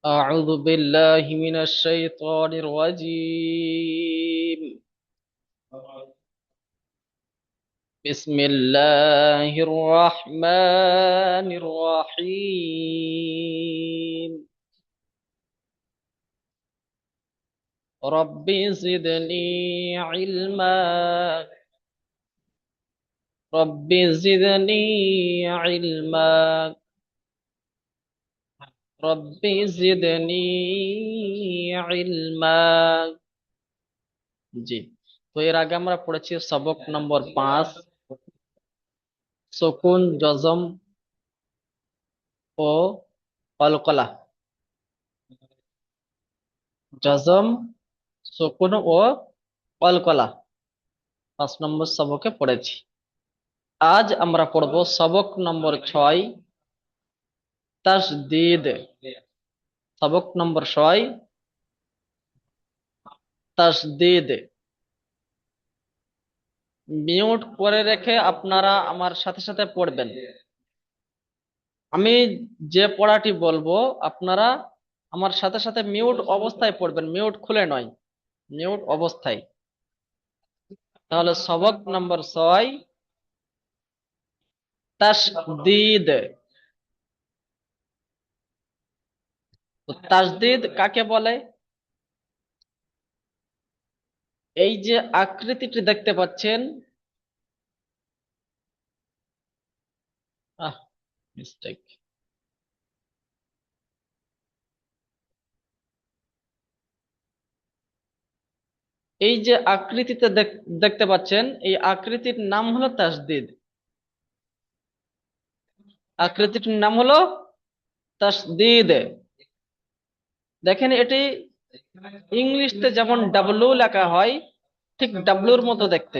أعوذ بالله من الشيطان الرجيم. بسم الله الرحمن الرحيم. رب زدني علما. رب زدني علما. رب زدني علما। জি, তো এর আগে আমরা পড়েছি সবক নম্বর 5, সুকুন, জজম ও কলকলা। জজম, সুকুন ও কলকলা 5 নম্বর সবকে পড়েছি। আজ আমরা পড়ব সবক নম্বর 6, তাসদীদ। সবক নম্বর 6, তাসদীদ। মিউট করে রেখে আপনারা আমার সাথে সাথে পড়বেন। আমি যে পড়াটি বলবো আপনারা আমার সাথে সাথে মিউট অবস্থায় পড়বেন, মিউট খুলে নয়, মিউট অবস্থায়। তাহলে সবক নম্বর 6, তাসদীদ। তো তাসদীদ কাকে বলে? এই যে আকৃতিটি দেখতে পাচ্ছেন, আহ মিস্টেক, এই যে আকৃতিতে দেখতে পাচ্ছেন, এই আকৃতির নাম হলো তাসদীদ। আকৃতিটির নাম হলো তাসদীদ। দেখেন, এটি ইংলিশতে যেমন ডাব্লু লেখা হয়, ঠিক ডাব্লুর মতো দেখতে।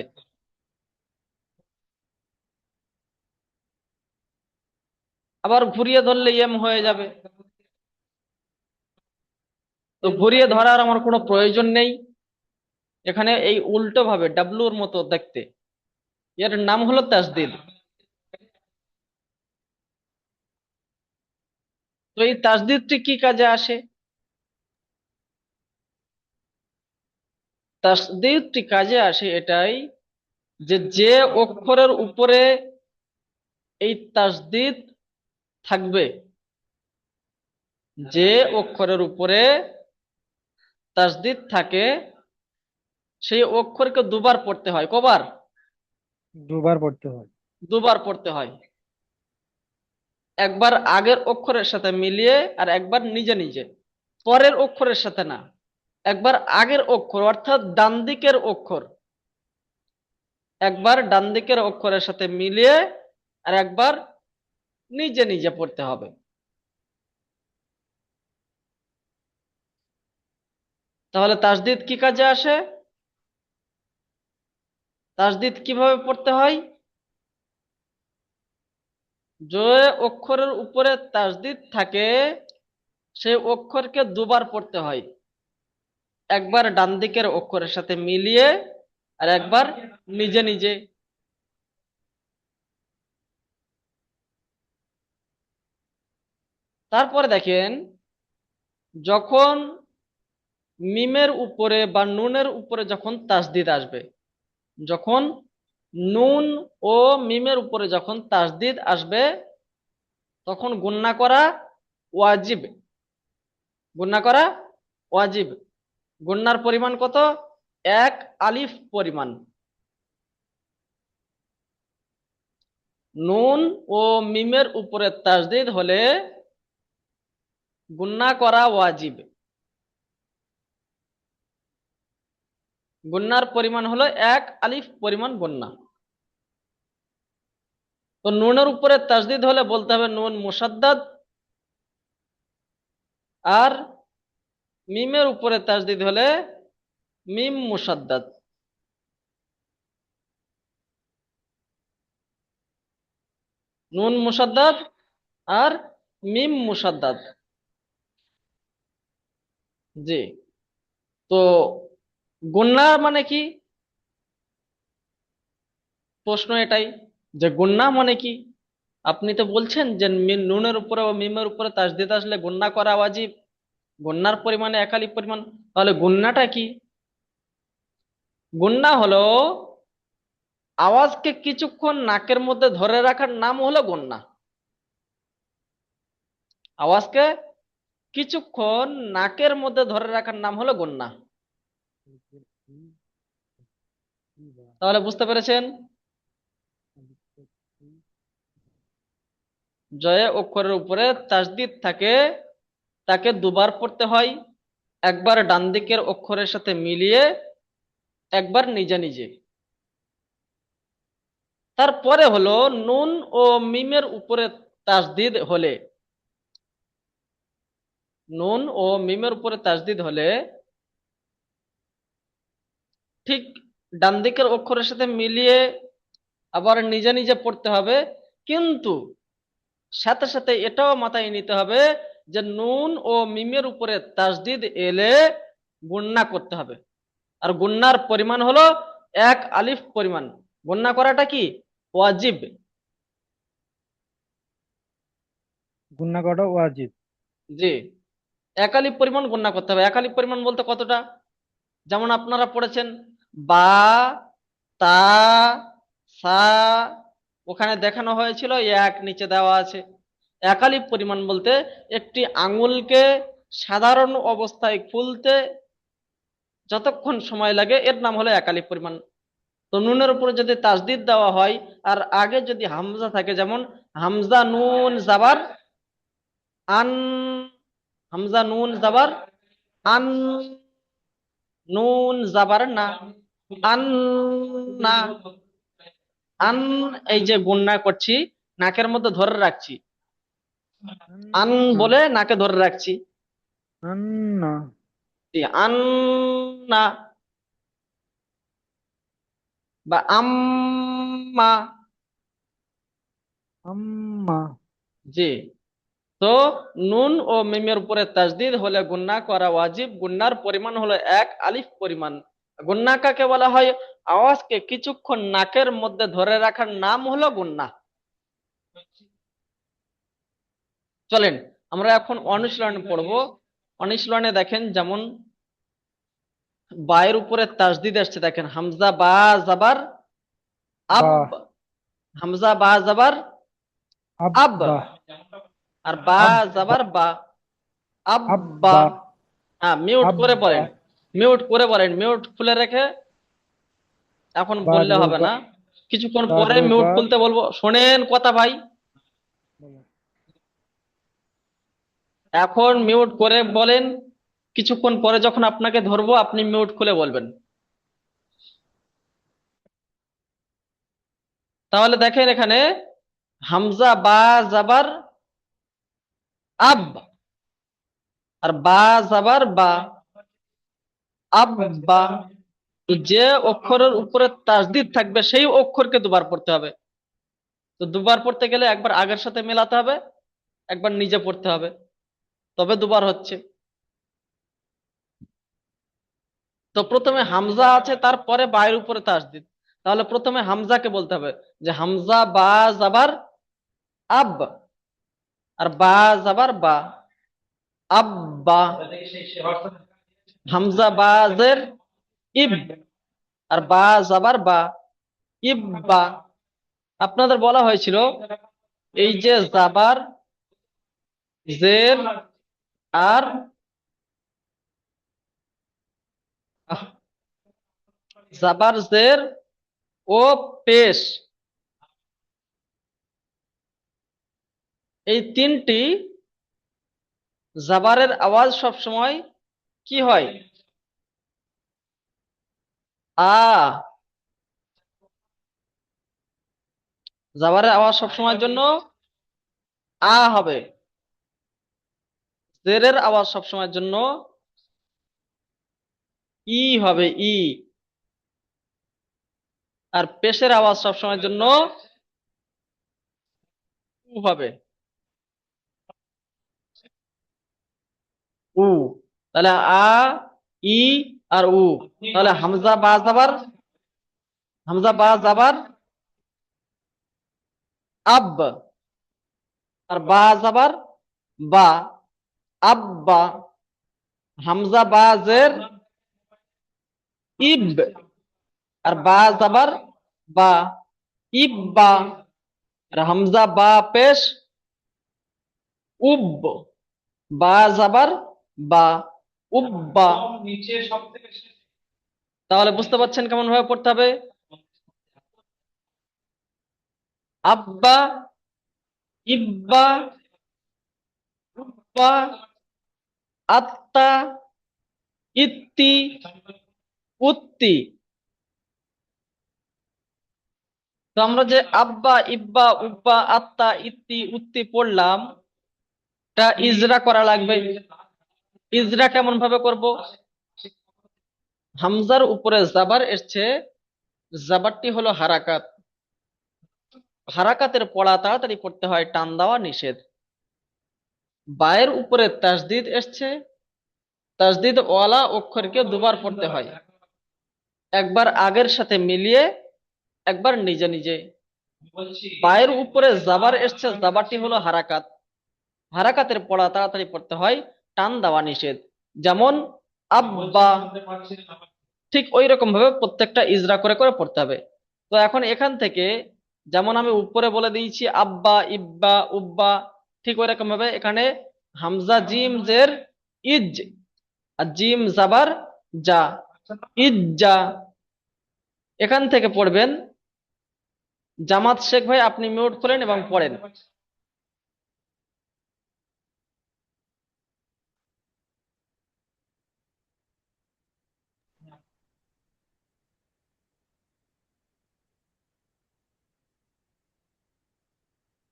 আবার ঘুরিয়ে ধরলে এম হয়ে যাবে। তো ঘুরিয়ে ধরার আমার কোনো প্রয়োজন নেই। এখানে এই উল্টো ভাবে ডাব্লুর মতো দেখতে, এর নাম হলো তাসদীদ। তো এই তাসদীদটি কি কাজে আসে? তাসদীদটি কাজে আসে এটাই, যে যে অক্ষরের উপরে এই তাসদীদ থাকবে, যে অক্ষরের উপরে তাসদীদ থাকে, সেই অক্ষরকে দুবার পড়তে হয়। কবার? দুবার পড়তে হয়। দুবার পড়তে হয়। একবার আগের অক্ষরের সাথে মিলিয়ে, আর একবার নিজে নিজে, পরের অক্ষরের সাথে না। একবার আগের অক্ষর অর্থাৎ ডান দিকের অক্ষর, একবার ডান দিকের অক্ষরের সাথে মিলিয়ে, আর একবার নিজে নিজে পড়তে হবে। তাহলে তাসদীদ কি কাজে আসে? তাসদীদ কিভাবে পড়তে হয়? যে অক্ষরের উপরে তাসদীদ থাকে, সেই অক্ষরকে দুবার পড়তে হয়। একবার ডান দিকের অক্ষরের সাথে মিলিয়ে, আর একবার নিজে নিজে। তারপরে দেখেন, যখন মিমের উপরে বা নুনের উপরে যখন তাসদীদ আসবে, যখন নুন ও মিমের উপরে যখন তাসদীদ আসবে, তখন গুণনা করা ওয়াজিব। গুণনা করা ওয়াজিব। গুণনার পরিমাণ কত? 1 আলিফ পরিমাণ। নুন ও মিমের উপরে তাসদীদ হলে গুণনা করা ওয়াজিব। গুণনার পরিমাণ হলো 1 আলিফ পরিমাণ গুণনা। তো নুনের উপরে তাসদীদ হলে বলতে হবে নুন মুসাদ্দাদ, আর মিমের উপরে তাসদীদ হলে মিম মুসাদ্দাদ। নুন মুসাদ্দাদ আর মিম মুসাদ্দাদ। জি। তো গুণনা মানে কি? প্রশ্ন এটাই, যে গুণনা মানে কি? আপনি তো বলছেন যে নুনের উপরে ও মিমের উপরে তাসদীদ আসলে গুণনা করা ওয়াজিব। গুন্নার পরিমাণে এক আলিফ পরিমাণ। তাহলে গুন্নাটা কি? গুন্না হলো আওয়াজকে কিছুক্ষণ নাকের মধ্যে ধরে রাখার নাম হলো গুন্না। আওয়াজকে কিছুক্ষণ নাকের মধ্যে ধরে রাখার নাম হলো গুন্না। তাহলে বুঝতে পেরেছেন, জয়ে অক্ষরের উপরে তাসদিদ থাকে, তাকে দুবার পড়তে হয়, একবার ডান দিকের অক্ষরের সাথে মিলিয়ে, একবার নিজে নিজে। তারপরে হলো নুন ও মিমের উপরে তাসদিদ হলে, নুন ও মিমের উপরে তাসদিদ হলে ঠিক ডান দিকের অক্ষরের সাথে মিলিয়ে আবার নিজে নিজে পড়তে হবে, কিন্তু সাথে সাথে এটাও মাথায় নিতে হবে যে নুন ও মিমের উপরে তাসদিদ এলে গুণনা করতে হবে। আর গুণনার পরিমাণ হলো এক আলিফ পরিমাণ। গুণনা করাটা কি ওয়াজিব। গুণনা করাটা ওয়াজিব। জি, এক আলিফ পরিমাণ গুণনা করতে হবে। এক আলিফ পরিমাণ বলতে কতটা? যেমন আপনারা পড়েছেন বা, তা, সা, ওখানে দেখানো হয়েছিল এক নিচে দেওয়া আছে। এক আলিফ পরিমাণ বলতে একটি আঙুলকে সাধারণ অবস্থায় খুলতে যতক্ষণ সময় লাগে এর নাম হলো এক আলিফ পরিমাণ। তো নুনের উপরে যদি তাসদিদ দেওয়া হয় আর আগে যদি হামজা থাকে, যেমন হামজা নুন জাবার আন, হামজা নুন জাবার আন, নুন জাবার না, আন না, আন, এই যে গুণনা করছি নাকের মধ্যে ধরে রাখছি, আন আন্না। বলে নাকে ধরে রাখছি, আন্না। আন না, বা আম্মা। আম্মা। জি। তো নুন ও মিমের উপরে তাসদিদ হলে গুন্না করা ওয়াজিব। গুন্নার পরিমাণ হলো এক আলিফ পরিমাণ। গুন্না কাকে বলা হয়? আওয়াজকে কিছুক্ষণ নাকের মধ্যে ধরে রাখার নাম হলো গুন্না। চলেন আমরা এখন অনুশীলন পড়বো। অনুশীলনে দেখেন, যেমন বায়ের উপরে তাসদিদ আসছে, দেখেন হামজা বা জাবার আব, বা। হামজা বা জাবার আব, আব্বা। আর বা আব্বা। জাবার বা, আব্বা। আব্বা। হ্যাঁ, মিউট করে আব্বা। বলেন, মিউট করে বলেন, মিউট খুলে রেখে এখন বার বললে হবে বলবা। না, কিছুক্ষণ বার পরে মিউট বলবা। খুলতে বলবো। শোনেন কথা ভাই, বলো। এখন মিউট করে বলেন, কিছুক্ষণ পরে যখন আপনাকে ধরবো আপনি মিউট খুলে বলবেন। তাহলে দেখেন এখানে হামজা বা জাবার আব, আর বা জাবার বা, আব্বা। তো যে অক্ষরের উপরে তাসদিদ থাকবে সেই অক্ষরকে দুবার পড়তে হবে। তো দুবার পড়তে গেলে একবার আগের সাথে মেলাতে হবে, একবার নিজে পড়তে হবে, তবে দুবার হচ্ছে। তো প্রথমে হামজা আছে, তারপরে বায়ের উপরে তাসদিদ। তাহলে প্রথমে হামজাকে বলতে হবে যে হামজা বা জাবার আব, আর বা জাবার বা, আব্বা। হামজা বা জের ইব, আর বা জাবার বা, ইব্বা। আপনাদের বলা হয়েছিল এই যে জাবার জের আর জাবার জের ও পেশ, এই তিনটি জাবারের আওয়াজ সব সময় কি হয়? আ। জাবারের আওয়াজ সব সময়ের জন্য আ হবে। জেরের আওয়াজ সব সময়ের জন্য ই হবে, ই। আর পেশের আওয়াজ সব সময়ের জন্য উ হবে, উ। তাহলে আ, ই, আর উ। তাহলে হামজা বা জাবার, হামজা বা জাবার আব, আর বা জাবার বা, আব্বা। হামজা বা জের ইব, আর বা জাবার বা, ইব্বা। আর হামজা বা পেশ উব, বা জাবার বা, উব্বা। তাহলে বুঝতে পারছেন কেমন ভাবে পড়তে হবে? আব্বা, ইব্বা, উব্বা, আত্তা, ইত্তি, উত্তি। তো আমরা যে আব্বা, ইব্বা, উব্বা, আত্তা, ইত্তি, উত্তি পড়লাম, তা ইজরা করা লাগবে। ইজরা কেমন ভাবে করব? হামজার উপরে জাবার এসছে, জাবারটি হলো হারাকাত। হারাকাতের পড়া তাড়াতাড়ি পড়তে হয়, টান দেওয়া নিষেধ। বায়ের উপরে তাসদিদ এসছে, তাসদিদ ওয়ালা অক্ষরকে দুবার পড়তে হয়, একবার আগের সাথে মিলিয়ে, একবার নিজে নিজে। বায়ের উপরে জাবার এসছে, জাবারটি হলো হারাকাত। হারাকাতের পড়া তাড়াতাড়ি পড়তে হয়, টান দেওয়া নিষেধ। যেমন আব্বা, ঠিক ওই রকম ভাবে প্রত্যেকটা ইজরা করে করে পড়তে হবে। তো এখন এখান থেকে যেমন আমি উপরে বলে দিয়েছি আব্বা, ইব্বা, উব্বা, ঠিক ওই রকম ভাবে এখানে হামজা জিম জের ইজ, আর জিম জাবার যা, ইজ্জা। এখান থেকে পড়বেন। জামাত শেখ ভাই, আপনি মিউট করেন এবং পড়েন।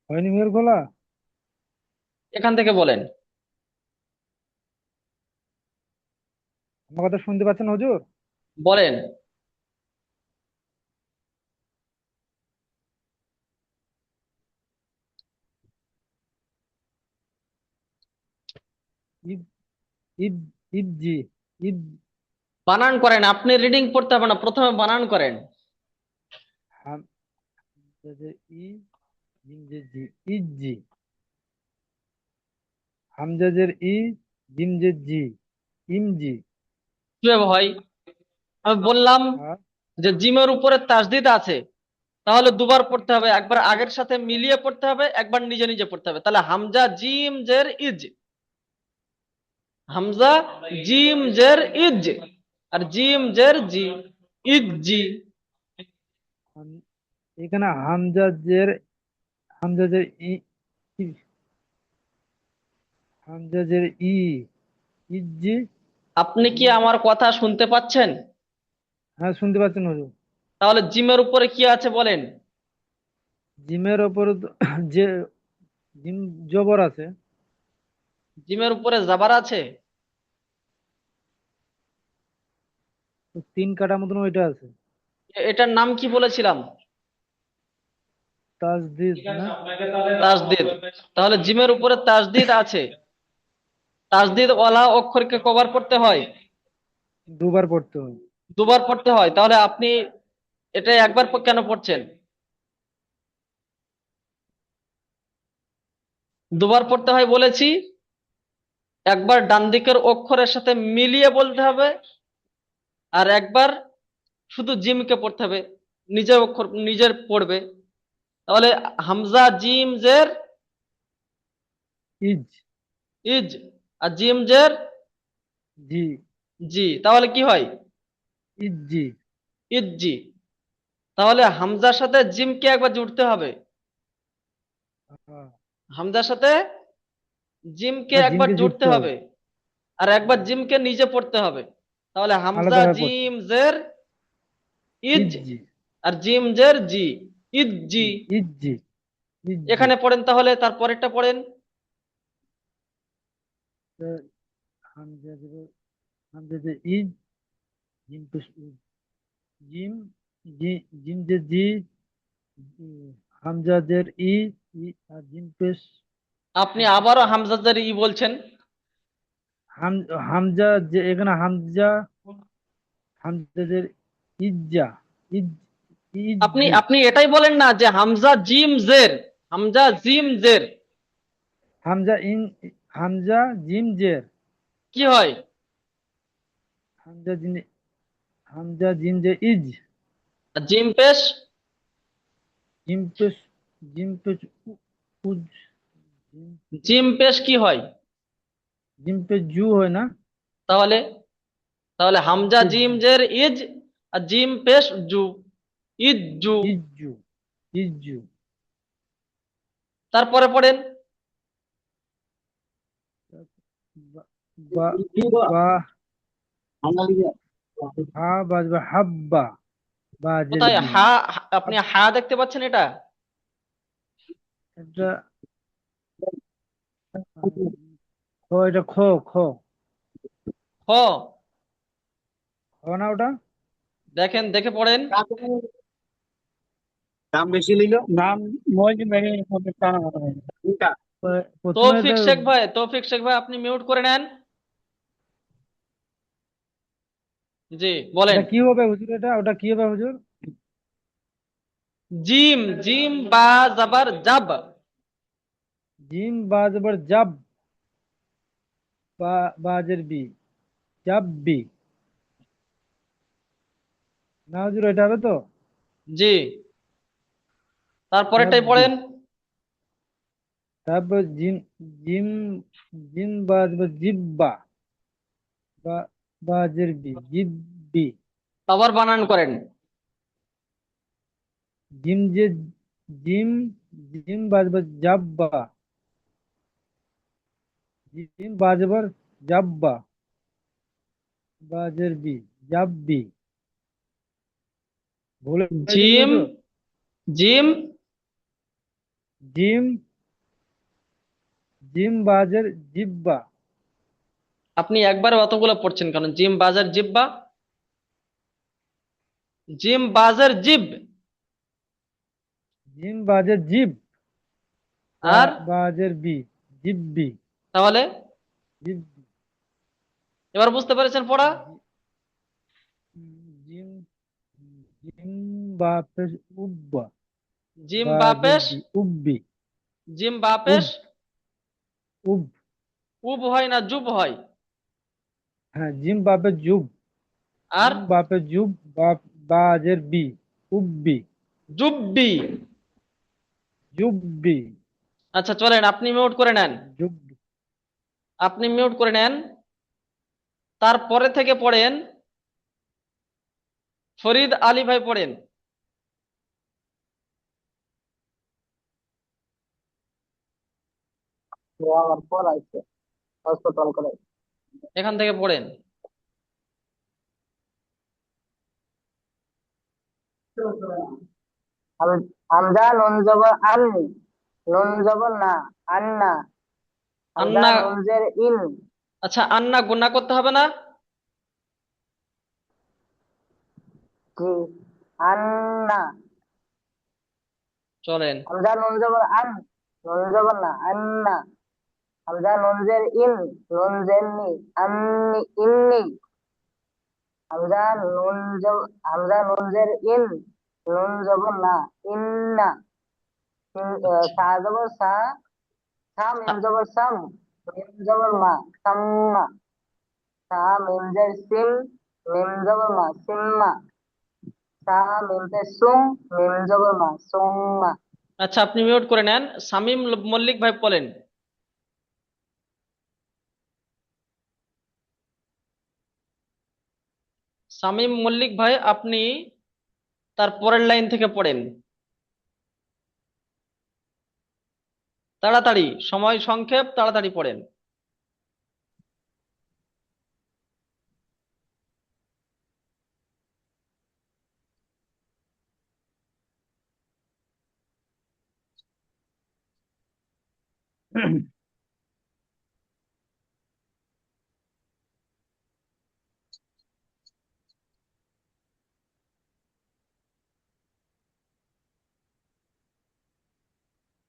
হয়নি মেয়ের খোলা? এখান থেকে বলেন। আমার কথা শুনতে পাচ্ছেন হুজুর? বলেন। ইব, ইব, ইবজি, ইব, বানান করেন, আপনি রিডিং পড়তে হবে না, প্রথমে বানান করেন। হাম, যে ই, জিম যে জি, ইজি, হামজাজের ই, জিম যে জি, ইমজি। কিভাবে হয়? আমি বললাম আর যে জিমের উপরে তাসদিদ আছে, তাহলে দুবার পড়তে হবে, একবার আগের সাথে মিলিয়ে পড়তে হবে, একবার নিজে নিজে পড়তে হবে। তাহলে হামজা জিম জের ইজ, হামজা জিম জের ইজ, আর জিম জের জি, ইজি। হাম- এখানে হামজাজের, হামজাজের ই, ই- হামজাজের ই, ইজি। আপনি কি আমার কথা শুনতে পাচ্ছেন? হ্যাঁ, শুনতে পাচ্ছেন হুজুর? তাহলে জিমের উপরে কি আছে বলেন। জিমের ওপরে যে জিম জবর আছে। জিমের উপরে জাবার আছে। তো তিন কাটা মতন ওইটা আছে। এটার নাম কি বলেছিলাম? তাজদিদ না? তাসদিদ। তাহলে জিমের উপরে তাসদিদ আছে, তাসদিদ ওয়ালা অক্ষরকে কভার করতে হয়, দুবার পড়তে হয়। দুবার পড়তে হয়। তাহলে আপনি এটা একবার কেন পড়ছেন? দুবার পড়তে হয় বলেছি, একবার ডান দিকের অক্ষরের সাথে মিলিয়ে বলতে হবে, আর একবার শুধু জিমকে পড়তে হবে, নিজের অক্ষর নিজের পড়বে। তাহলে হামজা জিম জের ইজ, ইজ, আর জিম জের জি, জি, তাহলে কি হয়? ইজি। ইজ্জি। তাহলে হামজার সাথে জিমকে একবার জুড়তে হবে, হ্যাঁ, হামজার সাথে জিমকে হ্যাঁ, একবার জিমকে জুড়তে জুড়তে হবে। হবে, আর একবার জিমকে নিজে পড়তে হবে। তাহলে হামজা আলাদাভাবে পড়তে জিম হবে। জের ইজ, ইজি, আর জিম জের জি, ইজ্জি। Easy, easy. এখানে পড়েন, তাহলে তার পরেরটা পড়েন। তো হামজা দেবে, হামজা যে ইজ, জিম পেশ উ, জিম, জি, জিম যে জি, হামজা জের ই, ই আর জিম পেশ আপনি আবারও হামজাদের ই বলছেন। হাম, হামজা যে এখানে হামজা, হামজা জের ইজ্জা, ইজ, আপনি ইজি। আপনি এটাই বলেন না যে হামজা জিম জের, হামজা জিম জের হামজা ইন, হামজা জিম জের। কি হয়? হামজা জিন, হামজা জিম যে ইজ, আর জিম পেশ, জিম পেশ, জিম পেশ উজ, জিম পেশ, জিম পেশ কি হয়? জিম পেশ জু হয় না? তাহলে, তাহলে জিম হামজা পেশ জিম জু, জের ইজ, আর জিম পেশ জু, ইজ্জু। ইজু, ইজু। তারপরে পড়েন। বা, বা, বা, হা বাজবে হাব্বা, বাজের কোথায় বি। হা? আপনি হাব- হা দেখতে পাচ্ছেন এটা? এটা খ, এটা খ, খ, খ। খ না ওটা? দেখেন, দেখে পড়েন। দাম বেশি নিল নাম মজে মেরে মধ্যে টানা কথা হয় কোনটা প্রথমে এটা, তৌফিক শেখ ভাই, তৌফিক শেখ ভাই, আপনি মিউট করে নেন। জি, বলেন। এটা কি হবে হুজুর? এটা ওটা কি হবে হুজুর? জিম, জিম বা জাবার জাব। জিম বাজবার জাব, বা বাজের বি, জাব বি। না হুজুর, এটা হবে তো? জি, জাব তারপরেরটাই বি। পড়েন। তারপর জিম, জিম, জিম বাজবার জিব্বা, বা বাজের বি, জিব্বি। আবার বানান করেন। জিম যে, জিম, জিম বাজবার জাব্বা, জিম বাজবার জাব্বা, বাজের বি, জাব্বি। ভুল হয়েছে কি জিম, হুজুর? জিম। জিম, জিম বাজের জিব্বা, আপনি একবারে অতগুলো পড়ছেন কেন? জিম বাজার জিব্বা, জিম বাজার জিব। জিম বাজের জিব, আর বাজের বি, জিব্বি, তাহলে জিব্বি। এবার বুঝতে পেরেছেন পড়া? জি- জিম, জিম বাপের উব্বা, জিম বাজের বাপেশ, বি, উব্বি, জিম উব, বাপেশ। উব। উব হয় না জুব হয়? হ্যাঁ, জিম বাপের জুব, আর জিম বাপের জুব, বাপ, বাজের বি, উব্বি, জুব্বি। জুব্বি, আচ্ছা চলেন, আপনি মিউট করে নেন। জুব্বি। আপনি মিউট করে নেন। তারপরে থেকে পড়েন। ফরিদ আলী ভাই পড়েন। আমার পর আছে হাসপাতাল করে এখান থেকে পড়েন। হামজা নুন জবর আন নুন জবর না আন্না হামজা আন্না। নুন জের ইন আচ্ছা, আন্না গুণা করতে হবে না? জি আন্না চলেন। হামজা নুন জবর আন নুন জবর না আন্না হামজা নুন জের ইন নুন জের নি আন্নি ইন্নি হামজা নুন জব হামজা নুন জের ইন নুন জবর না ইন্না আচ্ছা। সা জবর সা সা মিম আ- জবর সাম মিম জবর মা সাম্মা সা মিম জের সিম মিম জবর মা সিম্মা সা মিম জের সুম মিম জবর মা সুম্মা আচ্ছা, আপনি মিউট করে নেন। শামীম মল্লিক ভাই বলেন। শামীম মল্লিক ভাই, আপনি তার পরের লাইন থেকে পড়েন। তাড়াতাড়ি, সময় সংক্ষেপ, তাড়াতাড়ি পড়েন।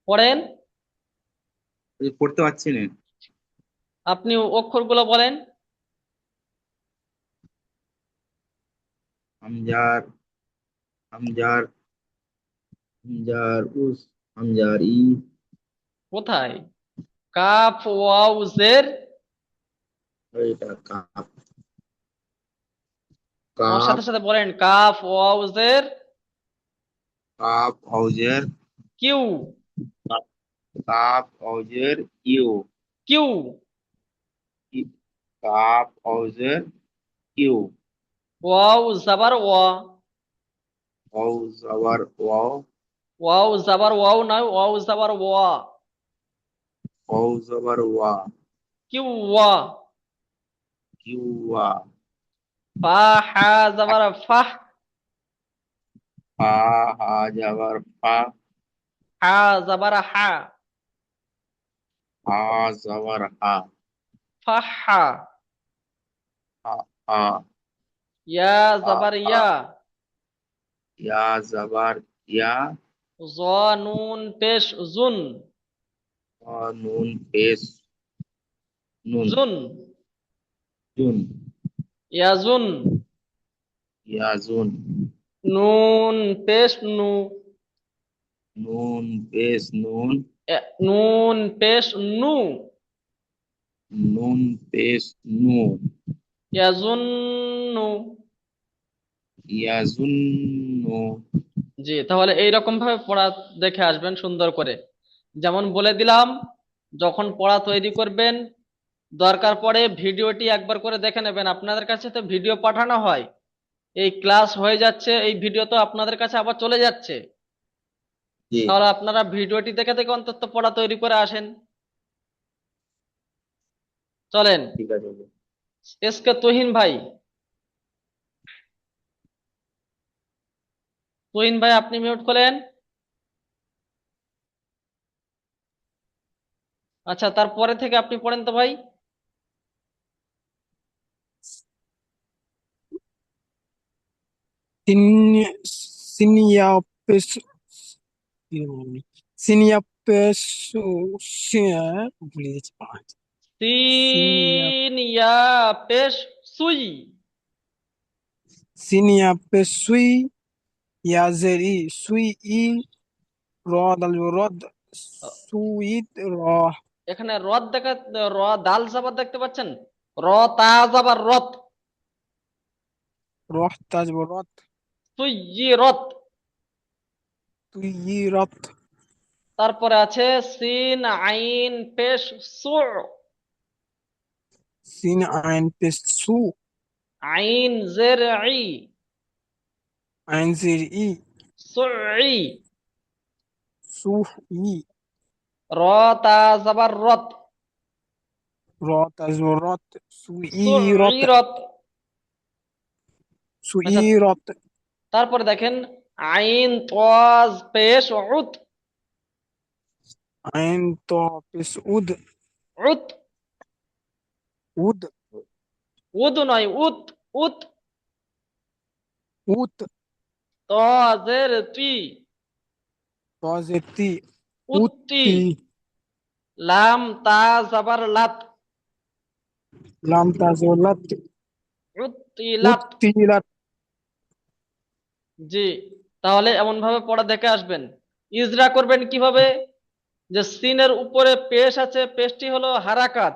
পড়েন। পড়তে পারছি না আপনি অক্ষরগুলো বলেন। হামজার হামজার হামজার উস হামজার ই কোথায়? কাফ ওয়াও জের। এটা কাপ আমার কাপ সাথে সাথে বলেন, কাফ ওয়াও জের কাপ অজের কিউ, কাপ অজের ইউ কিউ, কাপ অজের কিউ ওয়াও জাবার ওয়া, ওয়াও জাবার ওয়াও ওয়াও জাবার ওয়াও নয়, ওয়াও জাবার ওয়া, ওয়াও জাবার ওয়া কিউ ওয়া, কিউ ওয়া ফা হা জাবার ফাহ, ফা হা জাবার ফা হা জাবার হা, হা জাবার হা ফাহ হা, হা হা ইয়া হা জাবার হা ইয়া, ইয়া জাবার ইয়া জ নুন পেশ জুন, নুন পেশ নুন জুন, জুন ইয়াজুন, ইয়াজুন নুন পেশ নু, নুন পেশ নুন নুন পেশ নু, নুন পেশ নু ইয়াজুন্নু। ইয়াজুন্নু জি, তাহলে এইরকম ভাবে পড়া দেখে আসবেন সুন্দর করে। যেমন বলে দিলাম, যখন পড়া তৈরি করবেন দরকার পড়ে ভিডিওটি একবার করে দেখে নেবেন। আপনাদের কাছে তো ভিডিও পাঠানো হয়, এই ক্লাস হয়ে যাচ্ছে, এই ভিডিও তো আপনাদের কাছে আবার চলে যাচ্ছে। জি তাহলে আপনারা ভিডিওটি দেখে দেখে অন্তত পড়া তৈরি করে আসেন। চলেন, ঠিক আছে এসকে তুহিন ভাই, তুহিন ভাই আপনি মিউট করেন। আচ্ছা, তারপরে থেকে আপনি পড়েন তো ভাই। Sinia peso, Sinia peso, ভুলে গেছি সিনিয়া সিন ইয়া পেশ সুই, সিনিয়া পেসুই ইয়াজেরি সুই ই রদ আল রদ সুইদ র এখানে রদ দেখা, র দাল জাবার দেখতে পাচ্ছেন, র তা জাবার রত, রহ তাজ রত সুই রত। তুই ই রত তারপরে আছে সিন আইন পেশ সু, সিন আইন পেসু আইন জের ই, আইন জির ই সুই, সুহ ই র তা জাবার রত, র তাজ রত সুই সুই রত রত। সুই আচ্ছা, রত তারপরে দেখেন আইন তোয়াজ পেশ উত, আইন তো পেস উদ উত, উদ উদ নয় উত, উত, উত তজের তুই, তজেতি উত্তি, উত্তি লাম তা জাবার লাত, লাম তাজলাত উত্তিলাত। উত্তিলাত জি, তাহলে এমন ভাবে পড়া দেখে আসবেন। ইজরা করবেন কিভাবে, যে সিনের উপরে পেশ আছে, পেশটি হলো হারাকাত,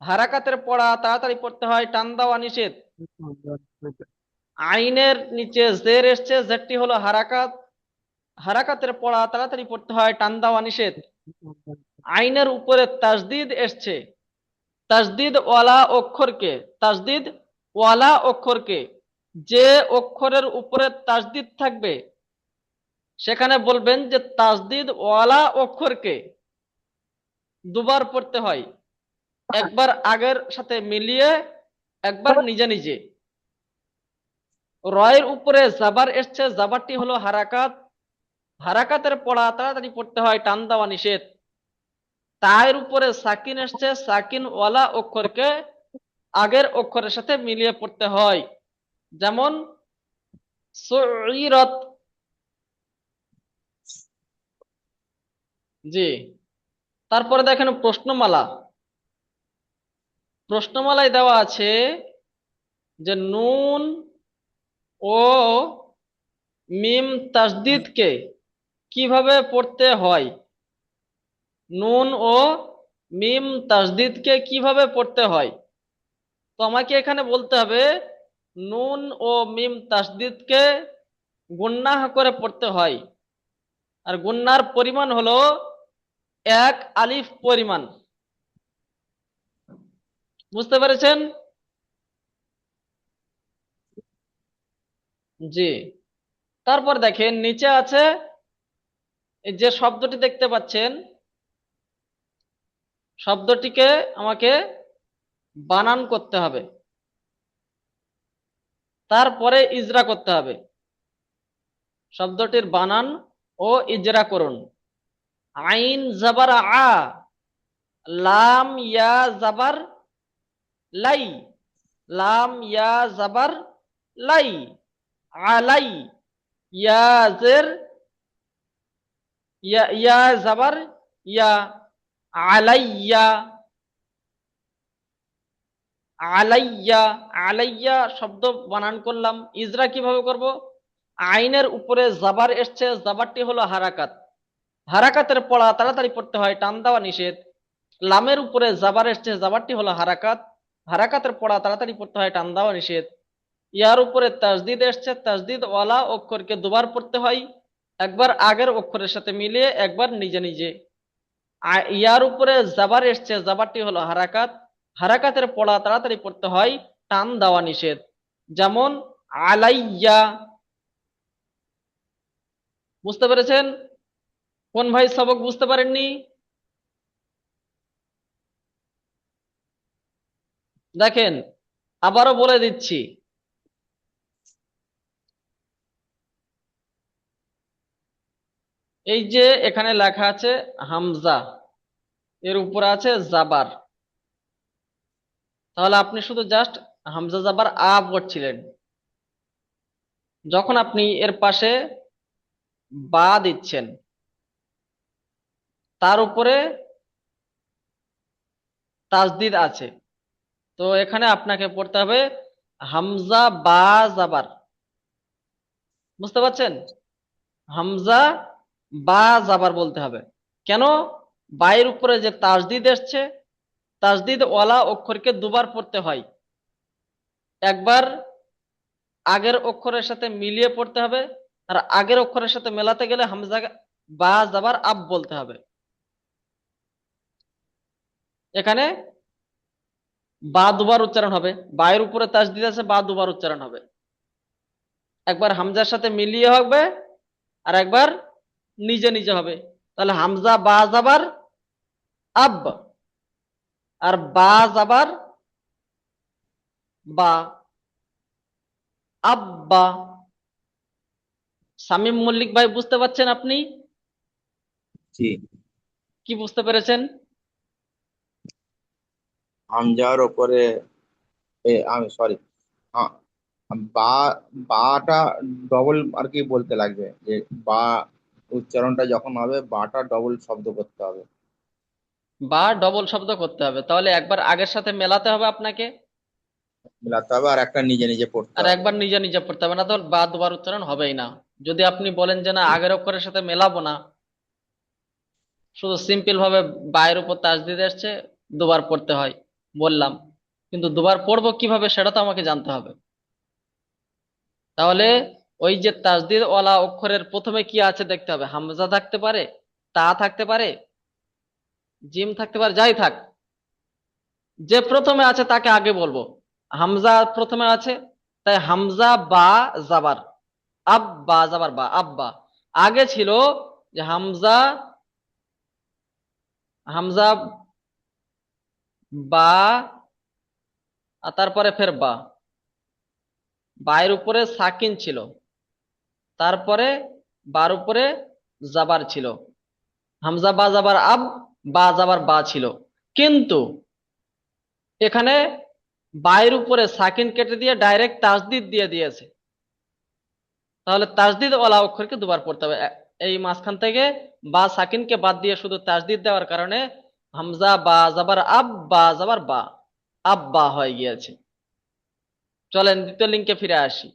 হারাকাতের পড়া তাড়াতাড়ি পড়তে হয়, টান দেওয়া নিষেধ। আইনের নিচে জের এসছে, জেরটি হলো হারাকাত, হারাকাতের পড়া তাড়াতাড়ি পড়তে হয়, টান দেওয়া নিষেধ। আইনের উপরে তাজদিদ এসছে, তাজদিদ ওয়ালা অক্ষরকে, তাজদিদ ওয়ালা অক্ষরকে, যে অক্ষরের উপরে তাজদিদ থাকবে সেখানে বলবেন যে তাজদিদ ওয়ালা অক্ষরকে দুবার পড়তে হয়, একবার আগের সাথে মিলিয়ে, একবার নিজে নিজে। রয়ের উপরে জাবার এসছে, জাবারটি হলো হারাকাত, হারাকাতের পড়া তাড়াতাড়ি পড়তে হয়, টান দেওয়া নিষেধ। তায়ের উপরে সাকিন এসছে, সাকিন ওয়ালা অক্ষরকে আগের অক্ষরের সাথে মিলিয়ে পড়তে হয়, যেমন সুইরত। জি, তারপরে দেখেন প্রশ্নমালা, প্রশ্নমালায় দেওয়া আছে যে নুন ও মিম তাসদিদকে কিভাবে পড়তে হয়, নুন ও মিম তাসদিদকে কিভাবে পড়তে হয়। তো আমাকে এখানে বলতে হবে নুন ও মিম তাসদিদকে গুন্নাহ করে পড়তে হয়, আর গুন্নার পরিমাণ হলো 1 আলিফ পরিমাণ। বুঝতে পেরেছেন? জি। তারপর দেখেন নিচে আছে, এই যে শব্দটি দেখতে পাচ্ছেন, শব্দটিকে আমাকে বানান করতে হবে, তারপরে ইজরা করতে হবে। শব্দটির বানান ও ইজরা করুন। আইন জাবার আ, লাম ইয়া জাবার লাই, লাম ইয়া জাবার লাই, আলাই, ইয়া জের ইয়া, ইয়া জাবার ইয়া, আলাইয়া, আলাইয়া, আলাইয়া শব্দ বানান করলাম। ইজরা কিভাবে করব? আইনের উপরে জাবার এসছে, জাবারটি হলো হারাকাত, হারাকাতের পড়া তাড়াতাড়ি পড়তে হয়, টান দেওয়া নিষেধ। লামের উপরে জাবার এসছে, জাবারটি হলো হারাকাত, হারাকাতের পড়া তাড়াতাড়ি পড়তে হয়, টান দেওয়া নিষেধ। ইয়ার উপরে তাসদিদ এসছে, তাসদিদ ওয়ালা অক্ষরকে দুবার পড়তে হয়, একবার আগের অক্ষরের সাথে মিলিয়ে, একবার নিজে নিজে। ইয়ার উপরে জাবার এসছে, জাবারটি হলো হারাকাত, হারাকাতের পড়া তাড়াতাড়ি পড়তে হয়, টান দেওয়া নিষেধ। যেমন আলাইয়া। বুঝতে পেরেছেন? কোন ভাই সবক বুঝতে পারেননি? দেখেন আবারও বলে দিচ্ছি, এই যে এখানে লেখা আছে হামজা, এর উপরে আছে জাবার, তাহলে আপনি শুধু জাস্ট হামজা জাবার আ পড়ছিলেন। যখন আপনি এর পাশে বা দিচ্ছেন, তার উপরে তাসদিদ আছে, তো এখানে আপনাকে পড়তে হবে হামজা বা জাবার। বুঝতে পারছেন? হামজা বা জাবার বলতে হবে। কেন? বায়ের উপরে যে তাসদিদ এসছে, তাসদিদ ওয়ালা অক্ষরকে দুবার পড়তে হয়, একবার আগের অক্ষরের সাথে মিলিয়ে পড়তে হবে, আর আগের অক্ষরের সাথে মেলাতে গেলে হামজা বা জাবার আব বলতে হবে। এখানে বা দুবার উচ্চারণ হবে, বায়ের উপরে তাসদিদ আছে, বা দুবার উচ্চারণ হবে, একবার হামজার সাথে মিলিয়ে হবে, আর একবার নিজে নিজে হবে। তাহলে হামজা বা জাবার আব, আর বা জাবার বা, আব্বা। শামীম মল্লিক ভাই বুঝতে পারছেন আপনি? জি। কি বুঝতে পেরেছেন? হামজার ওপরে আমি সরি, বা, বাটা ডবল আর কি বলতে লাগবে, যে বা উচ্চারণটা যখন হবে বাটা ডবল শব্দ করতে হবে। বা ডবল শব্দ করতে হবে, তাহলে একবার আগের সাথে মেলাতে হবে আপনাকে, মিলাতে হবে, আর একটা নিজে নিজে পড়তে আর হবে। একবার নিজে নিজে পড়তে হবে, না তো বা দুবার উচ্চারণ হবেই না। যদি আপনি বলেন যে না আগের অক্ষরের সাথে মেলাবো না, শুধু সিম্পল ভাবে বায়ের উপর তাসদিদ এসছে, দুবার পড়তে হয় বললাম, কিন্তু দুবার পড়বো কিভাবে সেটা তো আমাকে জানতে হবে। তাহলে ওই যে তাসদিদ ওয়ালা অক্ষরের প্রথমে কি আছে দেখতে হবে, হামজা থাকতে পারে, তা থাকতে পারে, জিম থাকতে পারে, যাই থাক, যে প্রথমে আছে তাকে আগে বলবো। হামজা প্রথমে আছে, তাই হামজা বা জাবার, আব্বা জাবার বা, আব্বা। আগে ছিল যে হামজা, হামজা বা, আর তারপরে ফের বা, বায়ের উপরে সাকিন ছিল, তারপরে বার উপরে জাবার ছিল, হামজা বা জাবার আব, বা জাবার বা ছিল। কিন্তু এখানে বায়ের উপরে সাকিন কেটে দিয়ে ডাইরেক্ট তাসদিদ দিয়ে দিয়েছে, তাহলে তাসদিদ ওয়ালা অক্ষরকে দুবার পড়তে হবে। এই মাঝখান থেকে বা সাকিনকে বাদ দিয়ে শুধু তাসদিদ দেওয়ার কারণে হামজা বা জাবার আব, বা জাবার বা, আব্বা হয়ে গিয়েছে। চলেন দ্বিতীয় লিঙ্কে ফিরে আসি।